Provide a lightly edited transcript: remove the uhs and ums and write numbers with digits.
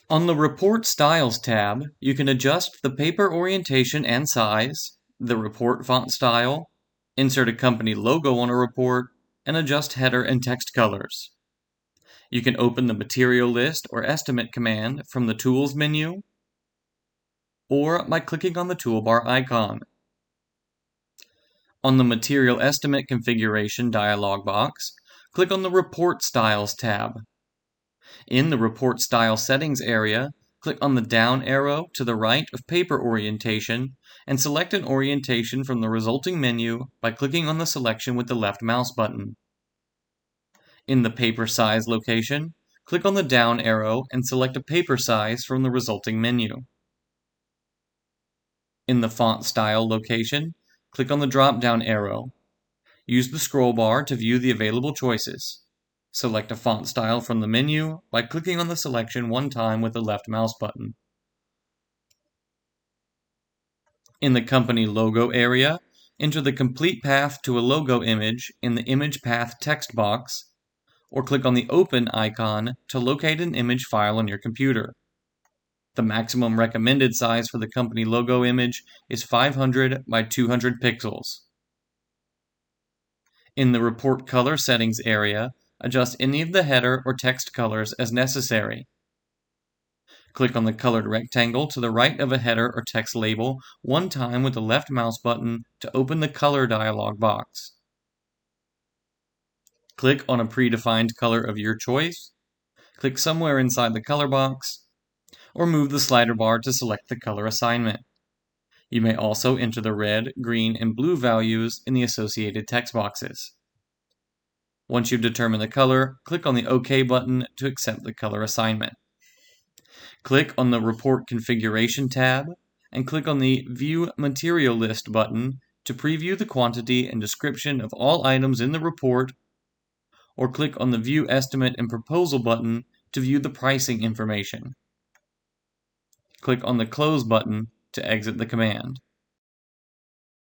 On the Report Styles tab, you can adjust the paper orientation and size, the report font style, insert a company logo on a report, and adjust header and text colors. You can open the Material List or Estimate command from the Tools menu, or by clicking on the toolbar icon. On the Material Estimate configuration dialog box, click on the Report Styles tab. In the Report Style Settings area, click on the down arrow to the right of Paper Orientation and select an orientation from the resulting menu by clicking on the selection with the left mouse button. In the Paper Size location, click on the down arrow and select a paper size from the resulting menu. In the Font Style location, click on the drop-down arrow. Use the scroll bar to view the available choices. Select a font style from the menu by clicking on the selection one time with the left mouse button. In the Company Logo area, enter the complete path to a logo image in the Image Path text box, or click on the Open icon to locate an image file on your computer. The maximum recommended size for the company logo image is 500 by 200 pixels. In the Report Color Settings area, adjust any of the header or text colors as necessary. Click on the colored rectangle to the right of a header or text label one time with the left mouse button to open the Color dialog box. Click on a predefined color of your choice, click somewhere inside the color box, or move the slider bar to select the color assignment. You may also enter the red, green, and blue values in the associated text boxes. Once you've determined the color, click on the OK button to accept the color assignment. Click on the Report Configuration tab, and click on the View Material List button to preview the quantity and description of all items in the report, or click on the View Estimate and Proposal button to view the pricing information. Click on the Close button to exit the command.